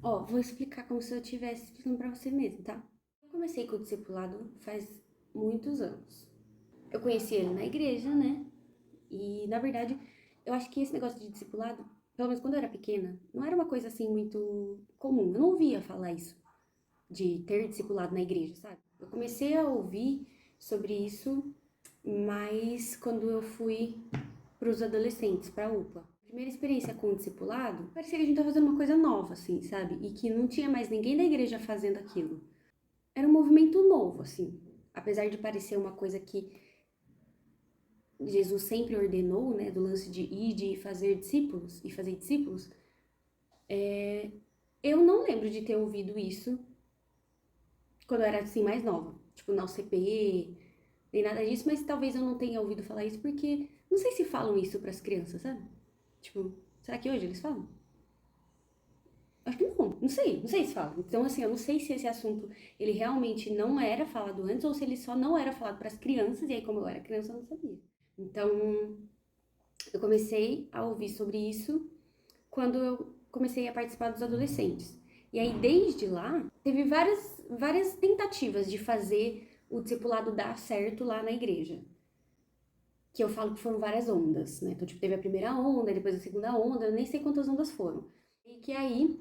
Ó, vou explicar como se eu estivesse explicando pra você mesmo, tá? Eu comecei com o discipulado faz muitos anos. Eu conheci ele na igreja, né? E, na verdade, eu acho que esse negócio de discipulado, pelo menos quando eu era pequena, não era uma coisa assim muito comum. Eu não ouvia falar isso, de ter discipulado na igreja, sabe? Eu comecei a ouvir sobre isso mais quando eu fui para os adolescentes, para a UPA. Primeira experiência com o discipulado, parecia que a gente estava fazendo uma coisa nova, assim, sabe? E que não tinha mais ninguém da igreja fazendo aquilo. Era um movimento novo, assim. Apesar de parecer uma coisa que Jesus sempre ordenou, né, do lance de ir, de fazer discípulos e fazer discípulos, eu não lembro de ter ouvido isso quando eu era assim mais nova, tipo na UCP, nem nada disso, mas talvez eu não tenha ouvido falar isso porque não sei se falam isso para as crianças, sabe? Tipo, será que hoje eles falam? Acho que não sei se falam. Então assim, eu não sei se esse assunto ele realmente não era falado antes ou se ele só não era falado para as crianças e aí como eu era criança eu não sabia. Então, eu comecei a ouvir sobre isso quando eu comecei a participar dos adolescentes. E aí, desde lá, teve várias tentativas de fazer o discipulado dar certo lá na igreja. Que eu falo que foram várias ondas, né? Então, tipo, teve a primeira onda, depois a segunda onda, eu nem sei quantas ondas foram. E que aí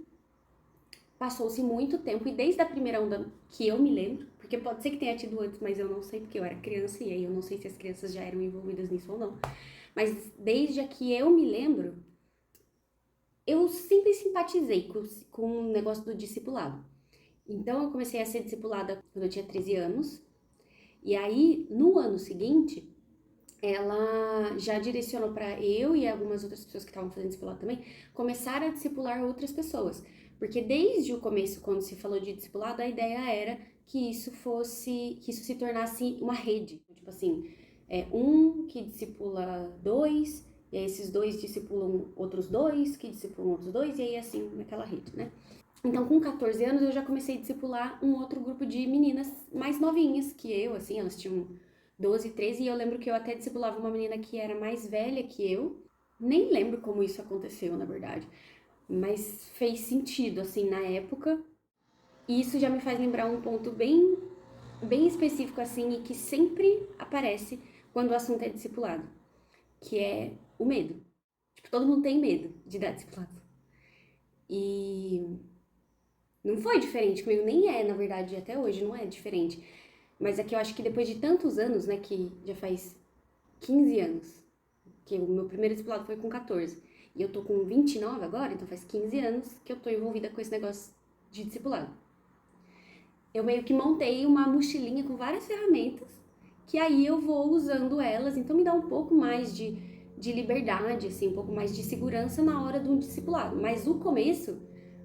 passou-se muito tempo, e desde a primeira onda que eu me lembro, porque pode ser que tenha tido antes, mas eu não sei, porque eu era criança, e aí eu não sei se as crianças já eram envolvidas nisso ou não. Mas desde a que eu me lembro, eu sempre simpatizei com o negócio do discipulado. Então eu comecei a ser discipulada quando eu tinha 13 anos. E aí, no ano seguinte, ela já direcionou para eu e algumas outras pessoas que estavam fazendo discipulado também, começar a discipular outras pessoas. Porque desde o começo, quando se falou de discipulado, a ideia era que isso se tornasse uma rede. Tipo assim, um que discipula dois, e aí esses dois discipulam outros dois, que discipulam outros dois, e aí assim, naquela rede, né? Então, com 14 anos, eu já comecei a discipular um outro grupo de meninas mais novinhas que eu, assim, elas tinham 12, 13, e eu lembro que eu até discipulava uma menina que era mais velha que eu. Nem lembro como isso aconteceu, na verdade, mas fez sentido, assim, na época. E isso já me faz lembrar um ponto bem específico, assim, e que sempre aparece quando o assunto é discipulado, que é o medo. Tipo, todo mundo tem medo de dar discipulado. E não foi diferente comigo, nem é, na verdade, até hoje não é diferente. Mas é que eu acho que depois de tantos anos, né, que já faz 15 anos, que o meu primeiro discipulado foi com 14, e eu tô com 29 agora, então faz 15 anos que eu tô envolvida com esse negócio de discipulado. Eu meio que montei uma mochilinha com várias ferramentas, que aí eu vou usando elas, então me dá um pouco mais de liberdade, assim, um pouco mais de segurança na hora do discipulado. Mas o começo,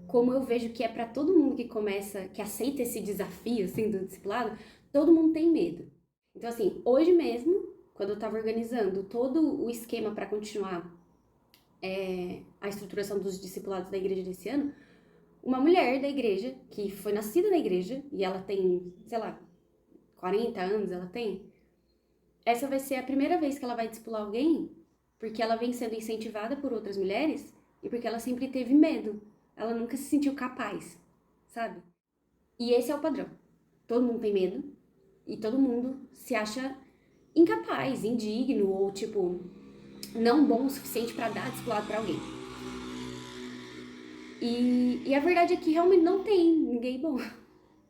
como eu vejo que é para todo mundo que começa, que aceita esse desafio, assim, do discipulado, todo mundo tem medo. Então, assim, hoje mesmo, quando eu tava organizando todo o esquema para continuar a estruturação dos discipulados da igreja desse ano, uma mulher da igreja, que foi nascida na igreja, e ela tem, sei lá, 40 anos ela tem, essa vai ser a primeira vez que ela vai discipular alguém, porque ela vem sendo incentivada por outras mulheres e porque ela sempre teve medo. Ela nunca se sentiu capaz, sabe? E esse é o padrão. Todo mundo tem medo e todo mundo se acha incapaz, indigno ou tipo não bom o suficiente para dar discipulado para alguém. E a verdade é que realmente não tem ninguém bom.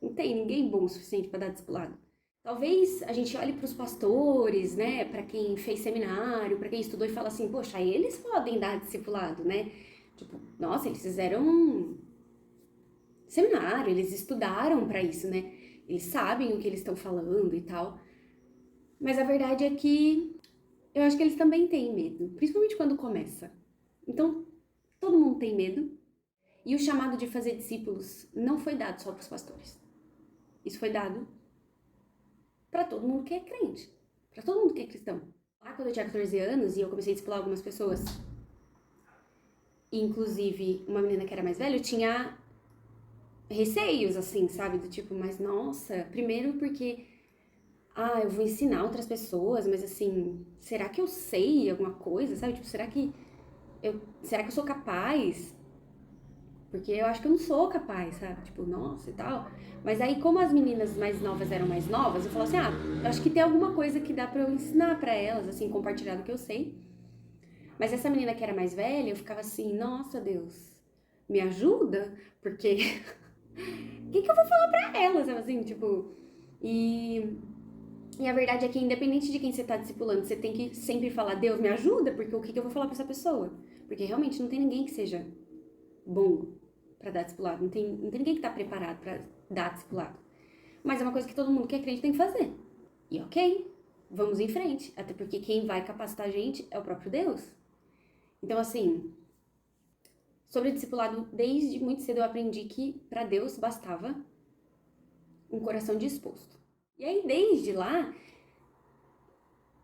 Não tem ninguém bom o suficiente para dar discipulado. Talvez a gente olhe para os pastores, né, para quem fez seminário, para quem estudou e fala assim, poxa, eles podem dar discipulado, né? Tipo, nossa, eles fizeram um seminário, eles estudaram para isso, né? Eles sabem o que eles estão falando e tal. Mas a verdade é que eu acho que eles também têm medo, principalmente quando começa. Então, todo mundo tem medo. E o chamado de fazer discípulos não foi dado só para os pastores. Isso foi dado para todo mundo que é crente, para todo mundo que é cristão. Lá quando eu tinha 14 anos e eu comecei a discipular algumas pessoas, inclusive uma menina que era mais velha, eu tinha receios, assim, sabe? Do tipo, mas nossa, primeiro porque, eu vou ensinar outras pessoas, mas assim, será que eu sei alguma coisa, sabe? Tipo, será que eu sou capaz? Porque eu acho que eu não sou capaz, sabe? Tipo, nossa e tal. Mas aí, como as meninas mais novas eram mais novas, eu falo assim, eu acho que tem alguma coisa que dá pra eu ensinar pra elas, assim, compartilhar do que eu sei. Mas essa menina que era mais velha, eu ficava assim, nossa Deus, me ajuda? Porque o que eu vou falar pra ela, sabe assim, tipo... E, e a verdade é que independente de quem você tá discipulando, você tem que sempre falar, Deus, me ajuda, porque o que eu vou falar pra essa pessoa? Porque realmente não tem ninguém que seja bom pra dar discipulado, não tem ninguém que tá preparado pra dar discipulado. Mas é uma coisa que todo mundo que é crente tem que fazer. E ok, vamos em frente, até porque quem vai capacitar a gente é o próprio Deus. Então assim, sobre discipulado, desde muito cedo eu aprendi que pra Deus bastava um coração disposto. E aí, desde lá,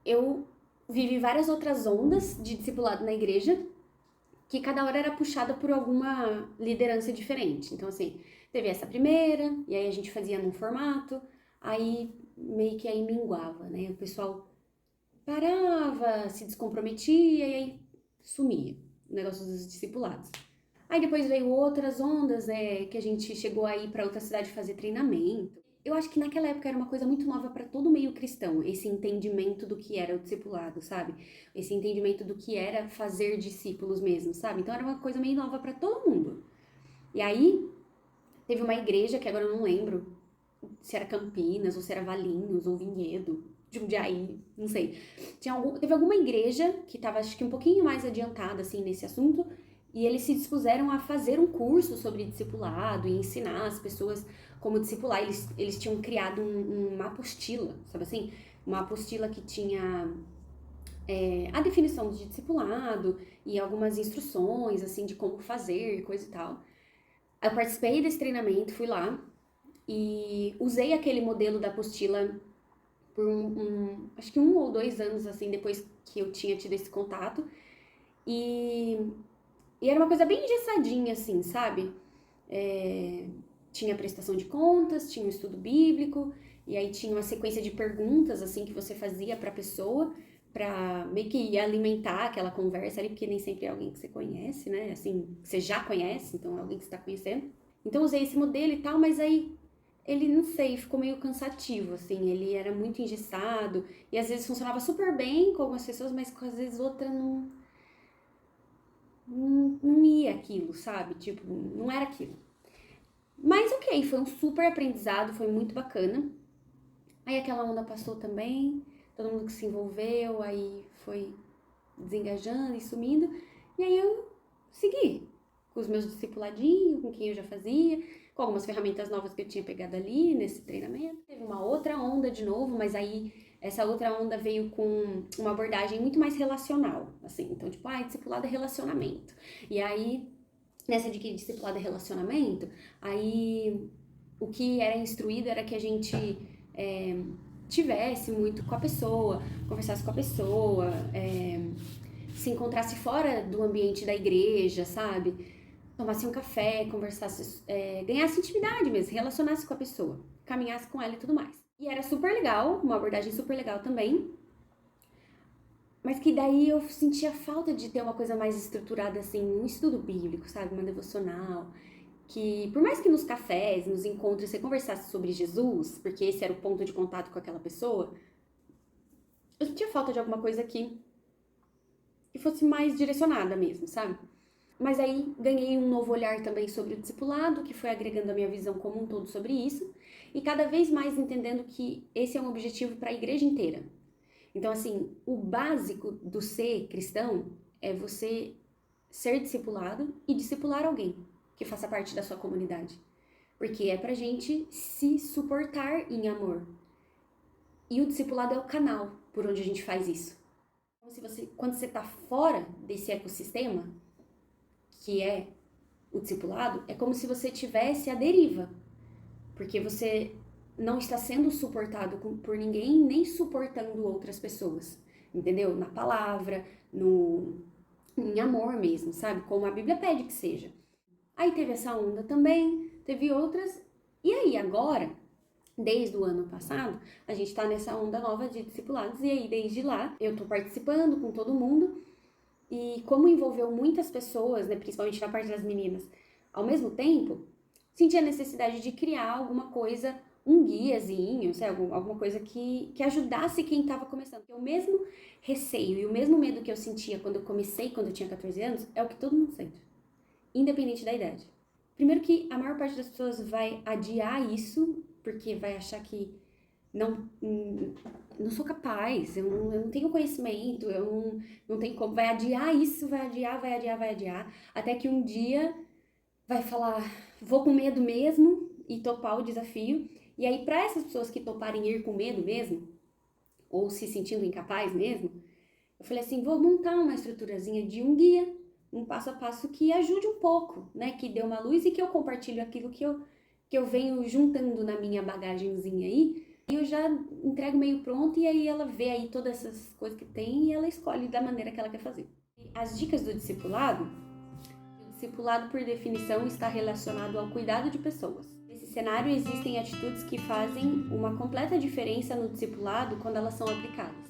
eu vivi várias outras ondas de discipulado na igreja, que cada hora era puxada por alguma liderança diferente. Então, assim, teve essa primeira, e aí a gente fazia num formato, aí meio que aí minguava, né? O pessoal parava, se descomprometia e aí sumia o negócio dos discipulados. Aí depois veio outras ondas, que a gente chegou a ir para outra cidade fazer treinamento. Eu acho que naquela época era uma coisa muito nova para todo meio cristão, esse entendimento do que era o discipulado, sabe? Esse entendimento do que era fazer discípulos mesmo, sabe? Então era uma coisa meio nova para todo mundo. E aí teve uma igreja que agora eu não lembro se era Campinas ou se era Valinhos ou Vinhedo, Jundiaí, não sei. Teve alguma igreja que estava acho que um pouquinho mais adiantada assim nesse assunto e eles se dispuseram a fazer um curso sobre discipulado e ensinar as pessoas como discipular. Eles tinham criado uma apostila, sabe assim? Uma apostila que tinha a definição de discipulado e algumas instruções, assim, de como fazer, coisa e tal. Eu participei desse treinamento, fui lá e usei aquele modelo da apostila por acho que 1 ou 2 anos, assim, depois que eu tinha tido esse contato. E E era uma coisa bem engessadinha, assim, sabe? Tinha prestação de contas, tinha um estudo bíblico, e aí tinha uma sequência de perguntas, assim, que você fazia pra pessoa, pra meio que alimentar aquela conversa ali, porque nem sempre é alguém que você conhece, né? Assim, que você já conhece, então é alguém que você tá conhecendo. Então eu usei esse modelo e tal, mas aí ele, não sei, ficou meio cansativo, assim, ele era muito engessado, e às vezes funcionava super bem com algumas pessoas, mas com às vezes outra não ia aquilo, sabe? Tipo, não era aquilo. Mas ok, foi um super aprendizado, foi muito bacana. Aí aquela onda passou também, todo mundo que se envolveu, aí foi desengajando e sumindo. E aí eu segui com os meus discipuladinhos, com quem eu já fazia, com algumas ferramentas novas que eu tinha pegado ali nesse treinamento. Teve uma outra onda de novo, mas aí essa outra onda veio com uma abordagem muito mais relacional, assim. Então, tipo, discipulado é relacionamento. E aí, nessa de que discipulado é relacionamento, aí o que era instruído era que a gente tivesse muito com a pessoa, conversasse com a pessoa, se encontrasse fora do ambiente da igreja, sabe? Tomasse um café, conversasse, ganhasse intimidade mesmo, relacionasse com a pessoa, caminhasse com ela e tudo mais. E era super legal, uma abordagem super legal também, mas que daí eu sentia falta de ter uma coisa mais estruturada, assim, um estudo bíblico, sabe? Uma devocional, que por mais que nos cafés, nos encontros, você conversasse sobre Jesus, porque esse era o ponto de contato com aquela pessoa, eu sentia falta de alguma coisa que fosse mais direcionada mesmo, sabe? Mas aí ganhei um novo olhar também sobre o discipulado, que foi agregando a minha visão como um todo sobre isso, e cada vez mais entendendo que esse é um objetivo para a igreja inteira. Então, assim, o básico do ser cristão é você ser discipulado e discipular alguém que faça parte da sua comunidade. Porque é pra gente se suportar em amor. E o discipulado é o canal por onde a gente faz isso. Então, quando você tá fora desse ecossistema, que é o discipulado, é como se você tivesse a deriva, porque você não está sendo suportado por ninguém, nem suportando outras pessoas, entendeu? Na palavra, em amor mesmo, sabe? Como a Bíblia pede que seja. Aí teve essa onda também, teve outras, e aí agora, desde o ano passado, a gente tá nessa onda nova de discipulados, e aí desde lá eu tô participando com todo mundo, e como envolveu muitas pessoas, né, principalmente na parte das meninas, Ao mesmo tempo, senti a necessidade de criar alguma coisa, um guiazinho, sabe? Alguma coisa que ajudasse quem estava começando. Porque o mesmo receio e o mesmo medo que eu sentia quando eu comecei, quando eu tinha 14 anos, é o que todo mundo sente, independente da idade. Primeiro que a maior parte das pessoas vai adiar isso, porque vai achar que não, não sou capaz, eu não tenho conhecimento, não tenho como. Vai adiar isso, vai adiar, vai adiar, vai adiar, até que um dia vai falar, vou com medo mesmo e topar o desafio. E aí, para essas pessoas que toparem ir com medo mesmo, ou se sentindo incapaz mesmo, eu falei assim, vou montar uma estruturazinha de um guia, um passo a passo que ajude um pouco, né? Que dê uma luz e que eu compartilho aquilo que eu venho juntando na minha bagagenzinha aí. E eu já entrego meio pronto e aí ela vê aí todas essas coisas que tem e ela escolhe da maneira que ela quer fazer. As dicas do discipulado: o discipulado, por definição, está relacionado ao cuidado de pessoas. Nesse cenário, existem atitudes que fazem uma completa diferença no discipulado quando elas são aplicadas.